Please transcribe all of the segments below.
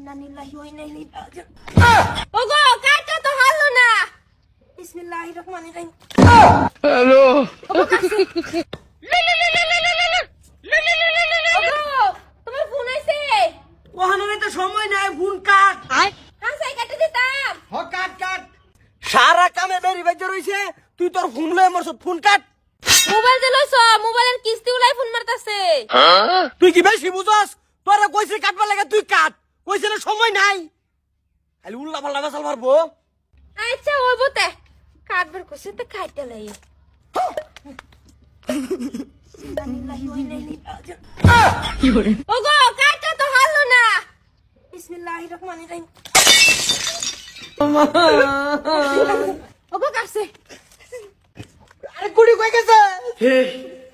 ইন্না লিল্লাহি ওয়া ইন্না ইলাইহি রাজিউন। ওগো কাটটা তো হারলো না। বিসমিল্লাহির রহমানির রহিম। হ্যালো ওগো তোমার ফোন আইছে? ওহানোর তো সময় নাই, ফোন কাট। হ্যাঁ সাই কাটে দিতাম। হ কাট কাট। সারা কামে বেরি বাইতে রইছে, তুই তোর ফোন লয়ে মরছ, ফোন কাট। মোবাইল দিলছ, মোবাইলের কিস্তি উলাই ফোন মারতাছে। তুই কি বেশি বুঝছস? তোরা কইছে কাটবা লাগে, তুই কাট। কইছে না সময় নাই। খালি উল্লা পাল্লা বাসাল মারবো। আচ্ছা ওই বতে কাটবার কইছে তো কাটতে লাই। ইন্না লিল্লাহি ওয়া ইন্না ইলাইহি রাজিউন। ওগো কাটটা তো হারলো না। বিসমিল্লাহির রহমানির রহিম। ওগো কাটছে। আরে কুড়ি কই গেছে? হে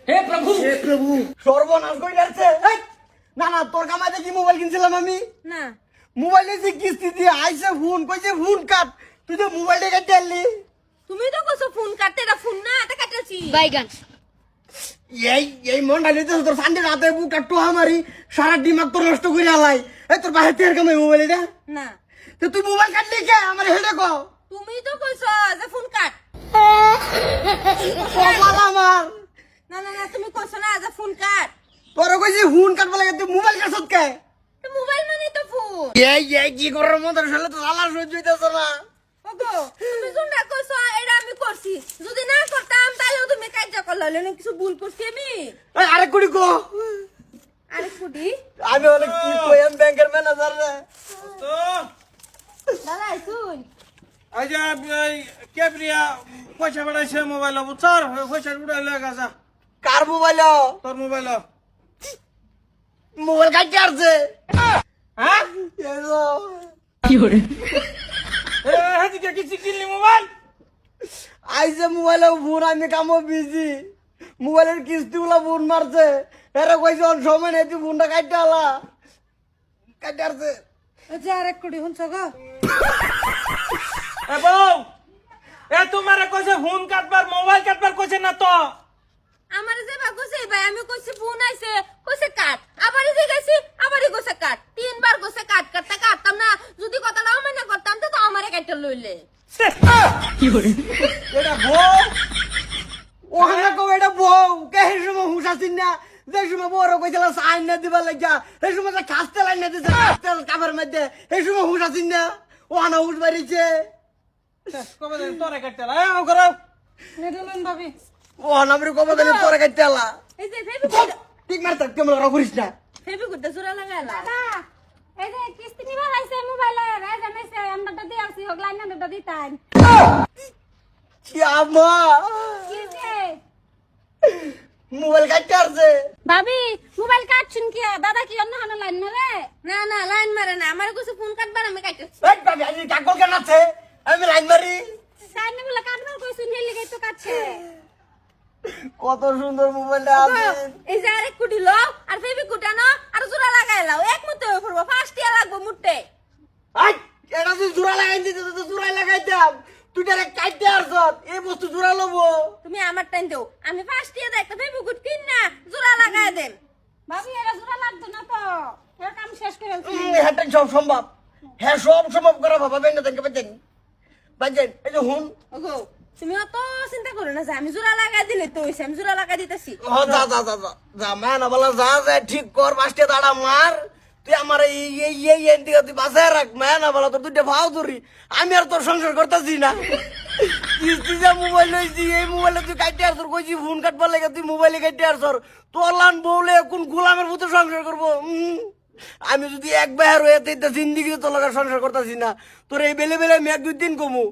হে প্রভু, হে প্রভু, সর্বনাশ কই যাচ্ছে। না না, তোর কামাই দেখি মোবাইল কিনছিলাম আমি। না মোবাইলে যে কিস্তি দিয়ে আইছে, ফোন কইছে ফোন কাট, তুই তো মোবাইলটা কাটতে আনলি। তুমি তো কইছো ফোন কাটতে, এটা ফোন না, এটা কাটতেছি। বাইগান এই এই মনটা নিতে তোর শান্তি রাতে বুকটা টোহা মারি, সারা দিমাগ তোর নষ্ট করে আলাই। এই তোর বাহির থেকে কামাই মোবাইল এটা, না তো তুই মোবাইল কাটলি কে? আমার হেডে কো তুমি তো কইছো যে ফোন কাট। কপাল আমার। না না না তুমি কইছো না যে ফোন কাট। তোর কইছি ফোন কাটবা লাগে, তুই মোবাইল কাটছত কে? তো মোবাইল মানে তো ফোন। এই কি করার মতো আসলে তো আলার সহ্য হইতেছ না। ওগো তুমি যোনটা কইছো এটা আমি করছি, যদি না করতাম তাইলেও তুমি কাজ করলে না, কিছু ভুল করছি আমি। এই আরে কুড়ি কো, আরে কুডি আমি অনেক কি কইম ব্যাংকের ম্যানেজার রে। দাদা শুন আজ কে প্রিয়া পয়সা পাঠাইছে মোবাইল বুঝছর, পয়সা উড়াইলে গাছা কার মোবাইল? তোর মোবাইল। মোবাইল কাটতে আসছে। হ্যাঁ এলো হেদিকে কিছু কিনলি মোবাইল? আইছে মোবাইলে ফোন, আমি কামো বিজি, মোবাইলের কিস্তি গুলা ফোন মারছে। এরা কইছে অন সময় নেই, তুই ফোনটা কাটতে আলা, কাটতে আসছে। যে আরেক কুডি শুনছ গো। এ বউ, এ তোমারে কইছে ফোন কাটবার মোবাইল কাটবার কইছে না তো? আমার যে বা কইছে ভাই, আমি কইছি ফোন আইছে, কইছে কাট, আবারই যে গেছি আবারই কইছে কাট, তিনবার কইছে কাট, কাটতে কাটতাম না, যদি কথাটা মানে করতাম তো আমারে কাটতে লইলে। এটা বউ ওখানে কো এটা বউ কে? সেই সময় হুশ আসিন না, যে সময় বউর কইছিল সাইন না দিবার লাগিয়া, সেই সময় যে খাস্তে লাইন না দিছে কাপের মধ্যে, সেই সময় হুশ আসিন না, ওখানে হুশ বাড়িছে। কবে দিন তোরে কাটতে লা করো নেডুলন ভাবি ওখানে আমি কবে দিন তোরে কাটতে আলা। এই যে ফেবি ঠিক মারতে কেমন করিস না। ফেবি কুডতে সুরা লাগালা। এই যে কিস্তি নিবার আইছে মোবাইলের এই জানাইছে আমরাটা দিয়ে আসি হোক লাইন নাটা দিতাম কি আমা কি যে মোবাইল কাটতে আসছে। ভাবি মোবাইল কাটছুন কি দাদা কি অন্য হানো লাইন না রে না না লাইন মারে না, আমার কইছে ফোন কাটবার আমি কাটতেছি। এই বাবি আজ কাকল কেন আছে? আমি লাইন মারি। সাইনে বলে কাটবার কইছুন হেলি গাই তো কাটছে কত সুন্দর মোবাইলটা আছে। এই যে আরেক কুটি লো আর ফেবি কুটানো আর জোড়া লাগাইলাও, এক মুতে হয়ে পড়বো, ফার্স্ট ইয়ার লাগবো মুটে। আই এটা তুই জোড়া লাগাই দিতে তো জোড়াই লাগাইতাম, তুই ডাইরেক্ট কাটতে আসছত, এই বস্তু জোড়া লবো। তুমি আমার টাইম দেও, আমি ফার্স্ট ইয়ার একটা ফেবি কুট কিন না জোড়া লাগাই দেন। ভাবি এরা জোড়া লাগতো না তো এর কাম শেষ করে ফেলছি হ্যাঁ সব সম্ভব, হ্যাঁ সব সম্ভব করা বাবা বেন দেখে বাজেন বাজেন। এই যে হুন, ওগো তুমি অত চিন্তা করো না যে আমি জোড়া লাগাই দিলে তো হইছে, আমি জোড়া লাগাই দিতেছি। ও যা যা যা যা যা ম্যান বলা যা যা ঠিক কর, বাসতে দাঁড়া মার, তুই আমার এই এদিকে তুই বাসায় রাখ। ম্যান বলা তোর দুইটা ভাও ধরি, আমি আর তোর সংসার করতেছি না। কিস্তি যা মোবাইল লইছি, এই মোবাইলে তুই কাটতে আর তোর কইছি ফোন কাটবার লাগে, তুই মোবাইলে কাটতে আর তোর লান বউলে কোন গোলামের মতো সংসার করবো। আমি যদি এক বেহার হয়ে জিন্দিগি তোর লাগা সংসার করতেছি না, তোর এই বেলে বেলে আমি এক দুই দিন কমু।